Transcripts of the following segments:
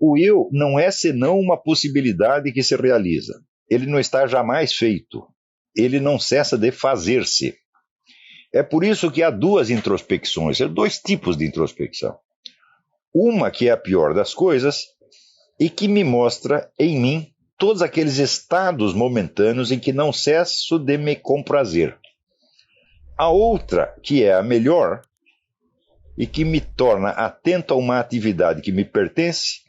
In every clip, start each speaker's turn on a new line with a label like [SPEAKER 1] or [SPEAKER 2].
[SPEAKER 1] o eu não é senão uma possibilidade que se realiza. Ele não está jamais feito. Ele não cessa de fazer-se. É por isso que há duas introspecções, dois tipos de introspecção. Uma que é a pior das coisas e que me mostra em mim todos aqueles estados momentâneos em que não cesso de me comprazer. A outra, que é a melhor e que me torna atento a uma atividade que me pertence,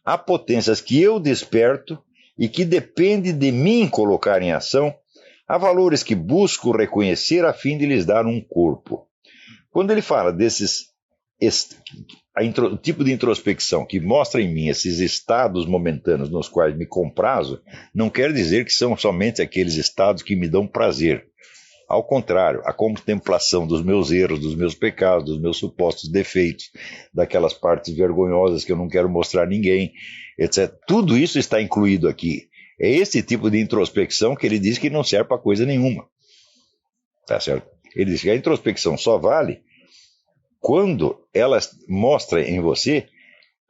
[SPEAKER 1] a potências que eu desperto e que depende de mim colocar em ação, a valores que busco reconhecer a fim de lhes dar um corpo. Quando ele fala o tipo de introspecção que mostra em mim esses estados momentâneos nos quais me comprazo, não quer dizer que são somente aqueles estados que me dão prazer. Ao contrário, a contemplação dos meus erros, dos meus pecados, dos meus supostos defeitos, daquelas partes vergonhosas que eu não quero mostrar a ninguém, etc. Tudo isso está incluído aqui. É esse tipo de introspecção que ele diz que não serve para coisa nenhuma. Tá certo? Ele diz que a introspecção só vale quando ela mostra em você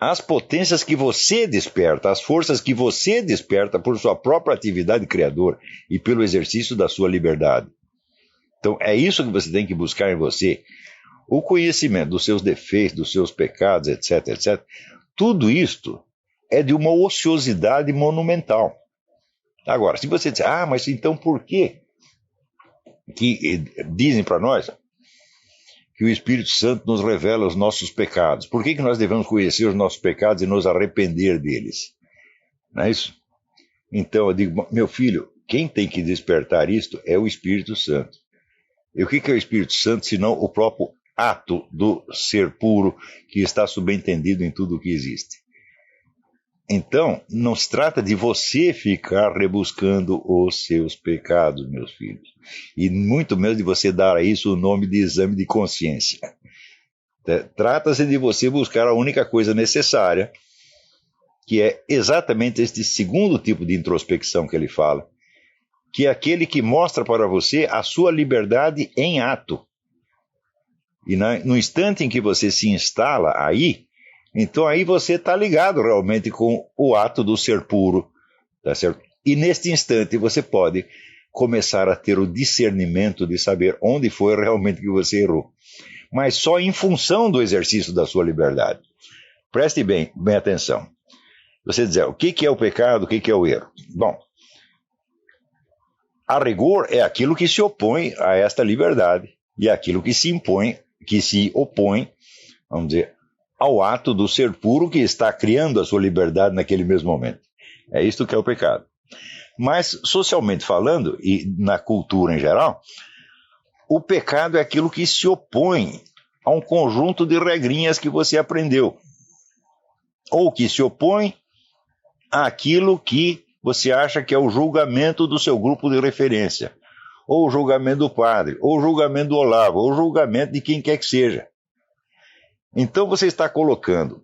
[SPEAKER 1] as potências que você desperta, as forças que você desperta por sua própria atividade criadora e pelo exercício da sua liberdade. Então é isso que você tem que buscar em você. O conhecimento dos seus defeitos, dos seus pecados, etc, etc. Tudo isto é de uma ociosidade monumental. Agora, se você disser, mas então por que dizem para nós que o Espírito Santo nos revela os nossos pecados? Por que nós devemos conhecer os nossos pecados e nos arrepender deles? Não é isso? Então eu digo, meu filho, quem tem que despertar isto é o Espírito Santo. E o que é o Espírito Santo, senão o próprio ato do ser puro que está subentendido em tudo o que existe? Então, não se trata de você ficar rebuscando os seus pecados, meus filhos. E muito menos de você dar a isso o nome de exame de consciência. Trata-se de você buscar a única coisa necessária, que é exatamente este segundo tipo de introspecção que ele fala, que é aquele que mostra para você a sua liberdade em ato. E no instante em que você se instala aí, então aí você está ligado realmente com o ato do ser puro, tá certo? E neste instante você pode começar a ter o discernimento de saber onde foi realmente que você errou. Mas só em função do exercício da sua liberdade. Preste bem atenção. Você dizer, o que é o pecado, o que é o erro? Bom, a rigor é aquilo que se opõe a esta liberdade e aquilo que se opõe, vamos dizer, ao ato do ser puro que está criando a sua liberdade naquele mesmo momento. É isto que é o pecado. Mas, socialmente falando, e na cultura em geral, o pecado é aquilo que se opõe a um conjunto de regrinhas que você aprendeu. Ou que se opõe àquilo que você acha que é o julgamento do seu grupo de referência. Ou o julgamento do padre, ou o julgamento do Olavo, ou o julgamento de quem quer que seja. Então você está colocando,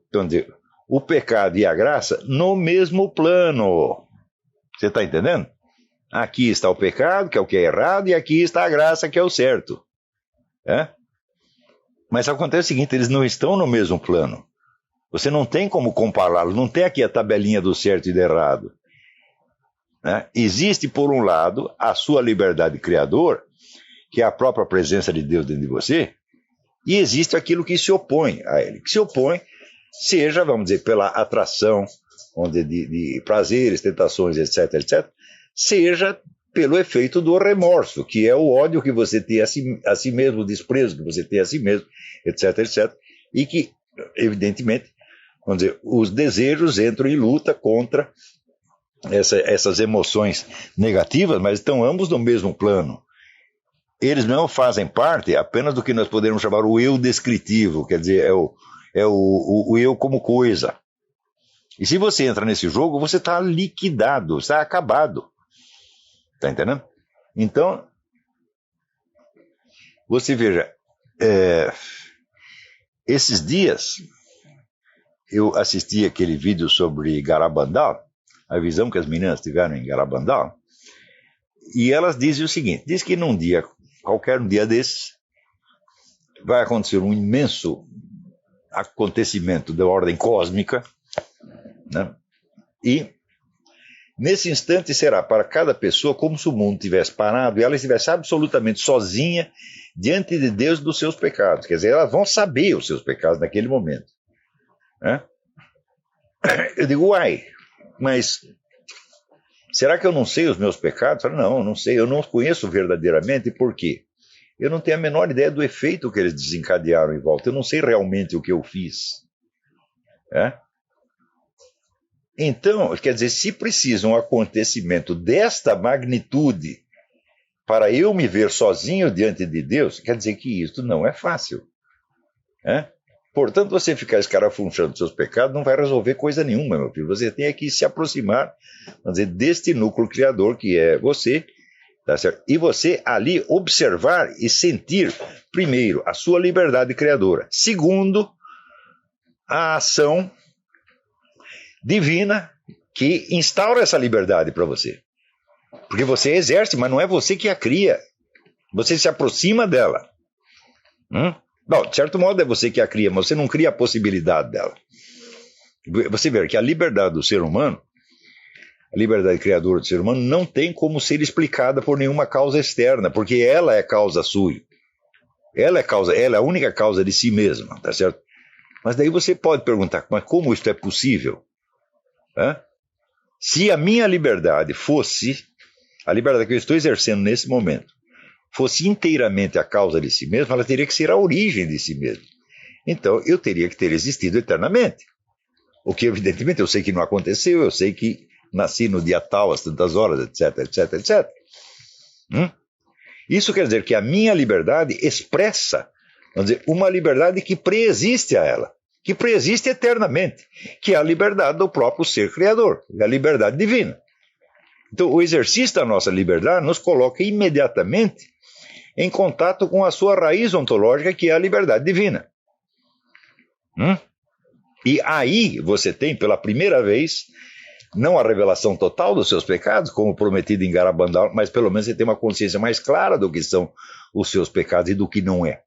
[SPEAKER 1] o pecado e a graça no mesmo plano. Você está entendendo? Aqui está o pecado, que é o que é errado, e aqui está a graça, que é o certo. Mas acontece o seguinte, eles não estão no mesmo plano. Você não tem como compará-los, não tem aqui a tabelinha do certo e do errado. Existe, por um lado, a sua liberdade criadora, que é a própria presença de Deus dentro de você, e existe aquilo que se opõe a ele. Que se opõe, seja, vamos dizer, pela atração de prazeres, tentações, etc., etc., seja pelo efeito do remorso, que é o ódio que você tem a si mesmo, o desprezo que você tem a si mesmo, etc., etc., e que, evidentemente, vamos dizer, os desejos entram em luta contra essas emoções negativas, mas estão ambos no mesmo plano. Eles não fazem parte apenas do que nós podemos chamar o eu descritivo, quer dizer, é o eu como coisa. E se você entra nesse jogo, você está liquidado, está acabado. Está entendendo? Então, você veja, esses dias eu assisti aquele vídeo sobre Garabandal, a visão que as meninas tiveram em Garabandal, e elas dizem o seguinte, diz que qualquer dia desses, vai acontecer um imenso acontecimento de ordem cósmica, né? E nesse instante será para cada pessoa como se o mundo tivesse parado e ela estivesse absolutamente sozinha diante de Deus dos seus pecados. Quer dizer, elas vão saber os seus pecados naquele momento, né? Eu digo, uai, mas será que eu não sei os meus pecados? Não, eu não sei, eu não os conheço verdadeiramente. Por quê? Eu não tenho a menor ideia do efeito que eles desencadearam em volta. Eu não sei realmente o que eu fiz, né? Então, quer dizer, se precisa um acontecimento desta magnitude para eu me ver sozinho diante de Deus, quer dizer que isso não é fácil, né? Portanto, você ficar escarafunchando dos seus pecados não vai resolver coisa nenhuma, meu filho. Você tem que se aproximar, vamos dizer, deste núcleo criador que é você, tá certo? E você ali observar e sentir, primeiro, a sua liberdade criadora. Segundo, a ação divina que instaura essa liberdade para você. Porque você exerce, mas não é você que a cria. Você se aproxima dela. Bom, de certo modo é você que a cria, mas você não cria a possibilidade dela. Você vê que a liberdade do ser humano, a liberdade criadora do ser humano, não tem como ser explicada por nenhuma causa externa, porque ela é causa sua. Ela é a única causa de si mesma, tá certo? Mas daí você pode perguntar, mas como isso é possível? Se a minha liberdade fosse, a liberdade que eu estou exercendo nesse momento, fosse inteiramente a causa de si mesma, ela teria que ser a origem de si mesma. Então, eu teria que ter existido eternamente. O que, evidentemente, eu sei que não aconteceu, eu sei que nasci no dia tal, às tantas horas, etc, etc, etc. Isso quer dizer que a minha liberdade expressa, vamos dizer, uma liberdade que preexiste a ela, que preexiste eternamente, que é a liberdade do próprio ser criador, a liberdade divina. Então, o exercício da nossa liberdade nos coloca imediatamente em contato com a sua raiz ontológica, que é a liberdade divina. E aí você tem, pela primeira vez, não a revelação total dos seus pecados, como prometido em Garabandal, mas pelo menos você tem uma consciência mais clara do que são os seus pecados e do que não é.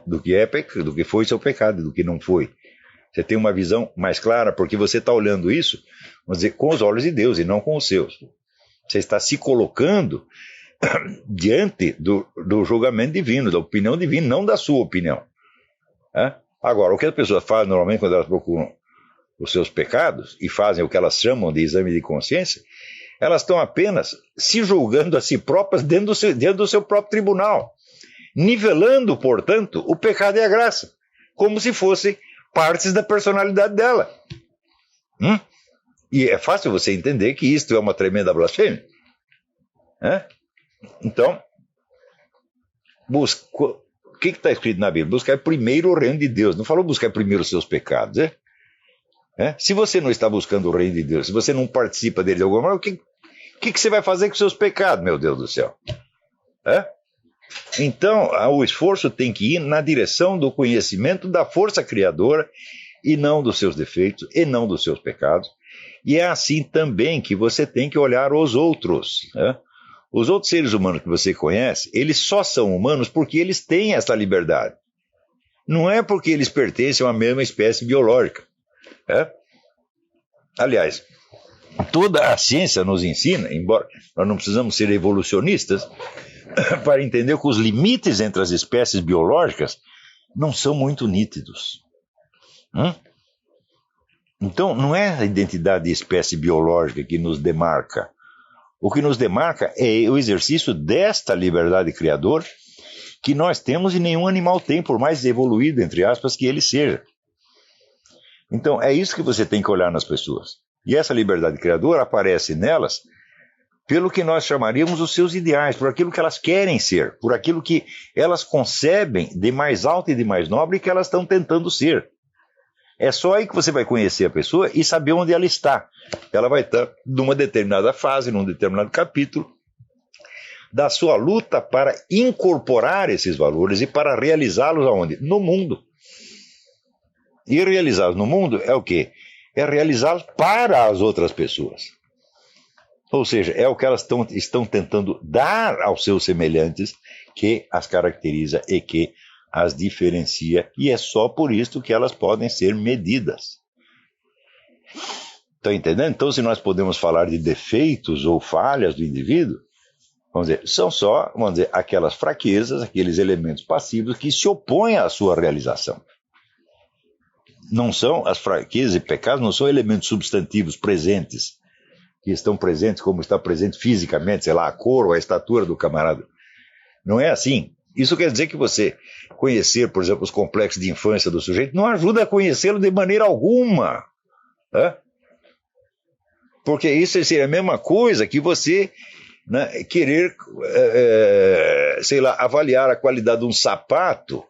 [SPEAKER 1] Do que foi seu pecado e do que não foi. Você tem uma visão mais clara, porque você está olhando isso, vamos dizer, com os olhos de Deus e não com os seus. Você está se colocando diante do julgamento divino, da opinião divina, não da sua opinião. Agora, o que as pessoas fazem normalmente quando elas procuram os seus pecados e fazem o que elas chamam de exame de consciência, elas estão apenas se julgando a si próprias dentro do seu próprio tribunal, nivelando, portanto, o pecado e a graça, como se fossem partes da personalidade dela. E é fácil você entender que isto é uma tremenda blasfêmia. Então, o que está escrito na Bíblia? Buscar primeiro o reino de Deus. Não falou buscar primeiro os seus pecados. Se você não está buscando o reino de Deus, se você não participa dele de alguma maneira, o que você vai fazer com os seus pecados, meu Deus do céu? Então, o esforço tem que ir na direção do conhecimento da força criadora e não dos seus defeitos e não dos seus pecados. E é assim também que você tem que olhar os outros. Os outros seres humanos que você conhece, eles só são humanos porque eles têm essa liberdade. Não é porque eles pertencem à mesma espécie biológica. Aliás, toda a ciência nos ensina, embora nós não precisamos ser evolucionistas, para entender que os limites entre as espécies biológicas não são muito nítidos. Então, não é a identidade de espécie biológica que nos demarca. O que nos demarca é o exercício desta liberdade criadora que nós temos e nenhum animal tem, por mais evoluído, entre aspas, que ele seja. Então, é isso que você tem que olhar nas pessoas. E essa liberdade criadora aparece nelas pelo que nós chamaríamos os seus ideais, por aquilo que elas querem ser, por aquilo que elas concebem de mais alto e de mais nobre que elas estão tentando ser. É só aí que você vai conhecer a pessoa e saber onde ela está. Ela vai estar numa determinada fase, num determinado capítulo da sua luta para incorporar esses valores e para realizá-los aonde? No mundo. E realizá-los no mundo é o quê? É realizá-los para as outras pessoas. Ou seja, é o que elas estão tentando dar aos seus semelhantes que as caracteriza e que as diferencia, e é só por isso que elas podem ser medidas. Estão entendendo? Então, se nós podemos falar de defeitos ou falhas do indivíduo, vamos dizer, são só, vamos dizer, aquelas fraquezas, aqueles elementos passivos que se opõem à sua realização. Não são as fraquezas e pecados, não são elementos substantivos presentes, que estão presentes como está presente fisicamente, sei lá, a cor ou a estatura do camarada. Não é assim. Isso quer dizer que você conhecer, por exemplo, os complexos de infância do sujeito não ajuda a conhecê-lo de maneira alguma. Né? Porque isso seria a mesma coisa que você, né, querer, sei lá, avaliar a qualidade de um sapato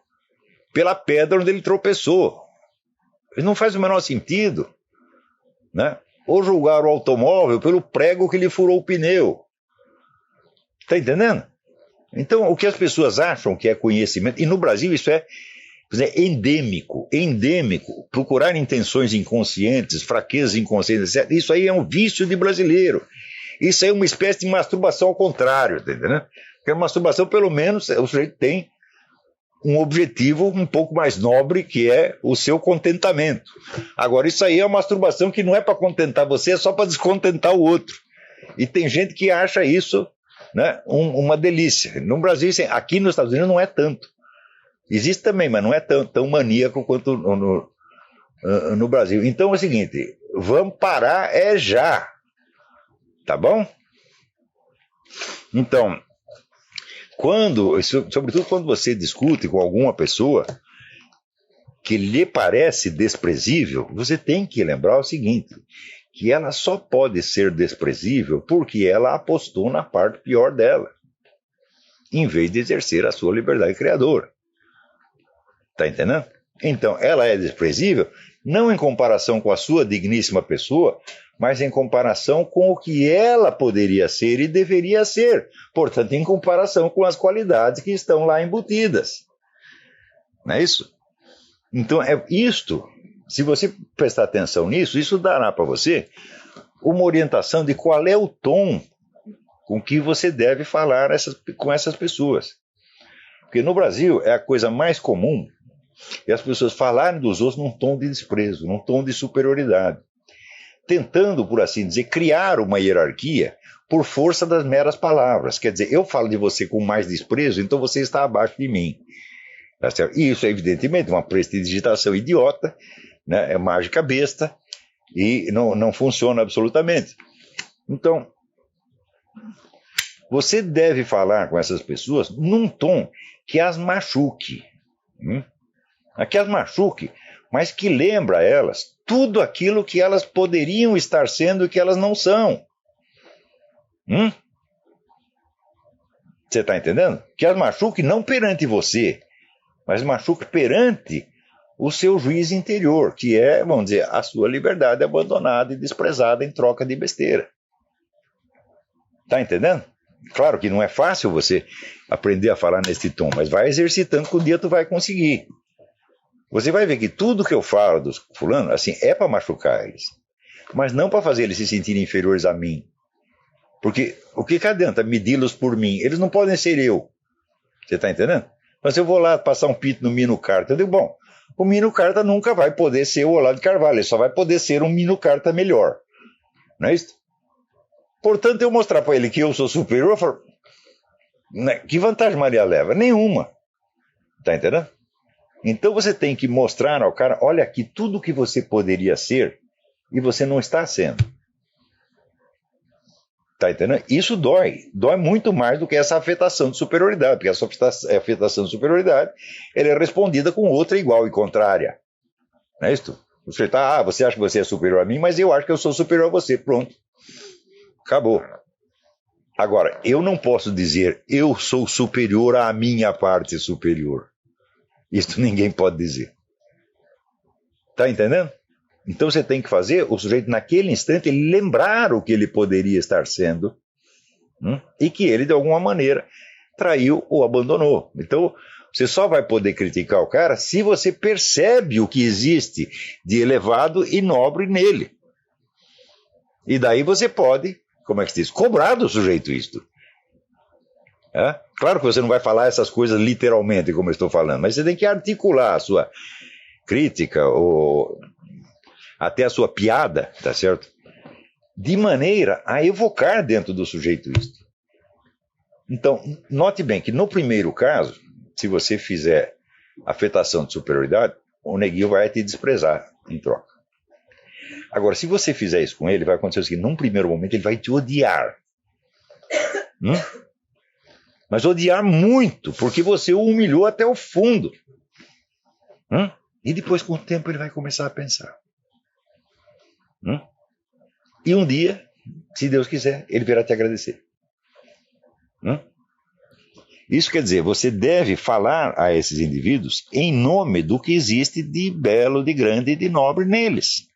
[SPEAKER 1] pela pedra onde ele tropeçou. Isso não faz o menor sentido. Né? Ou julgar o automóvel pelo prego que lhe furou o pneu. Está entendendo? Então, o que as pessoas acham que é conhecimento, e no Brasil isso é endêmico, procurar intenções inconscientes, fraquezas inconscientes, etc. Isso aí é um vício de brasileiro. Isso aí é uma espécie de masturbação ao contrário, tá entendendo? Porque a masturbação, pelo menos, o sujeito tem um objetivo um pouco mais nobre, que é o seu contentamento. Agora, isso aí é uma masturbação que não é para contentar você, é só para descontentar o outro. E tem gente que acha isso, né, uma delícia. No Brasil, aqui nos Estados Unidos não é tanto. Existe também, mas não é tão maníaco quanto no Brasil. Então é o seguinte, vamos parar já. Tá bom? Então, sobretudo quando você discute com alguma pessoa que lhe parece desprezível, você tem que lembrar o seguinte, que ela só pode ser desprezível porque ela apostou na parte pior dela, em vez de exercer a sua liberdade criadora. Está entendendo? Então, ela é desprezível, não em comparação com a sua digníssima pessoa, mas em comparação com o que ela poderia ser e deveria ser. Portanto, em comparação com as qualidades que estão lá embutidas. Não é isso? Então, é isto. Se você prestar atenção nisso, isso dará para você uma orientação de qual é o tom com que você deve falar com essas pessoas. Porque no Brasil é a coisa mais comum e as pessoas falarem dos outros num tom de desprezo, num tom de superioridade, tentando, por assim dizer, criar uma hierarquia por força das meras palavras. Quer dizer, eu falo de você com mais desprezo, então você está abaixo de mim. Tá certo? E isso é evidentemente uma prestidigitação idiota, né? É mágica besta e não funciona absolutamente. Então, você deve falar com essas pessoas num tom que as machuque. Que as machuque, mas que lembra a elas tudo aquilo que elas poderiam estar sendo e que elas não são. Você está entendendo? Que as machuque não perante você, mas machuque perante o seu juiz interior, que é, vamos dizer, a sua liberdade abandonada e desprezada em troca de besteira. Está entendendo? Claro que não é fácil você aprender a falar nesse tom, mas vai exercitando que um dia tu vai conseguir. Você vai ver que tudo que eu falo dos fulano, assim, é para machucar eles, mas não para fazer eles se sentirem inferiores a mim. Porque o que adianta medi-los por mim? Eles não podem ser eu. Você está entendendo? Mas eu vou lá passar um pito no Mino Carta, eu digo, bom, o Mino Carta nunca vai poder ser o Olavo de Carvalho, ele só vai poder ser um Mino Carta melhor. Não é isso? Portanto, eu mostrar para ele que eu sou superior, eu falo, que vantagem Maria leva? Nenhuma. Está entendendo? Então você tem que mostrar ao cara, olha aqui tudo que você poderia ser e você não está sendo. Está entendendo? Isso dói muito mais do que essa afetação de superioridade, porque essa afetação de superioridade ela é respondida com outra igual e contrária. Não é isso? Você acha que você é superior a mim, mas eu acho que eu sou superior a você. Pronto. Acabou. Agora, eu não posso dizer eu sou superior à minha parte superior. Isso ninguém pode dizer. Está entendendo? Então você tem que fazer o sujeito naquele instante ele lembrar o que ele poderia estar sendo e que ele de alguma maneira traiu ou abandonou. Então você só vai poder criticar o cara se você percebe o que existe de elevado e nobre nele. E daí você pode, como é que se diz, cobrar do sujeito isto. Claro que você não vai falar essas coisas literalmente, como eu estou falando, mas você tem que articular a sua crítica ou até a sua piada, tá certo? de maneira a evocar dentro do sujeito isto. Então, note bem que no primeiro caso, se você fizer afetação de superioridade, o neguinho vai te desprezar em troca. Agora, se você fizer isso com ele, vai acontecer o seguinte: num primeiro momento ele vai te odiar. Mas odiar muito, porque você o humilhou até o fundo. E depois, com o tempo, ele vai começar a pensar. E um dia, se Deus quiser, ele virá te agradecer. Isso quer dizer, você deve falar a esses indivíduos em nome do que existe de belo, de grande e de nobre neles.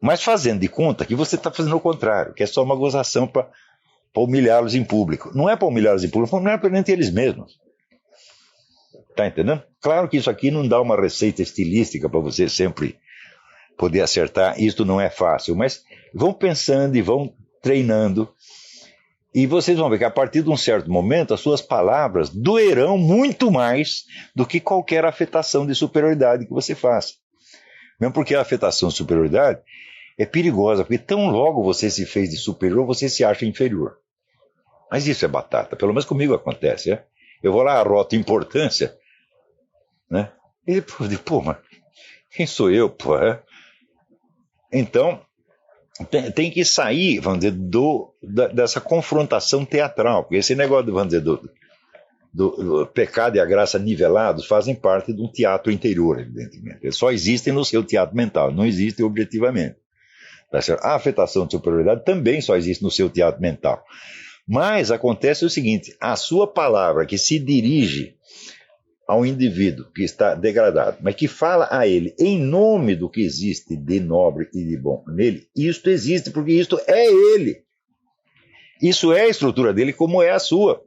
[SPEAKER 1] Mas fazendo de conta que você está fazendo o contrário, que é só uma gozação para humilhá-los em público. Não é para humilhá-los em público, não é perante eles mesmos. Está entendendo? Claro que isso aqui não dá uma receita estilística para você sempre poder acertar. Isso não é fácil, mas vão pensando e vão treinando. E vocês vão ver que a partir de um certo momento as suas palavras doerão muito mais do que qualquer afetação de superioridade que você faça. Mesmo porque a afetação de superioridade é perigosa, porque tão logo você se fez de superior, você se acha inferior. Mas isso é batata, pelo menos comigo acontece. Eu vou lá, arroto importância, e depois digo, mas quem sou eu, pô? Então, tem que sair, vamos dizer, dessa confrontação teatral, porque esse negócio, vamos dizer, do pecado e a graça nivelados fazem parte de um teatro interior, evidentemente. Eles só existem no seu teatro mental, não existem objetivamente. Tá certo? A afetação de superioridade também só existe no seu teatro mental. Mas acontece o seguinte: a sua palavra que se dirige ao indivíduo que está degradado, mas que fala a ele em nome do que existe de nobre e de bom nele, isto existe porque isto é ele. Isso é a estrutura dele como é a sua.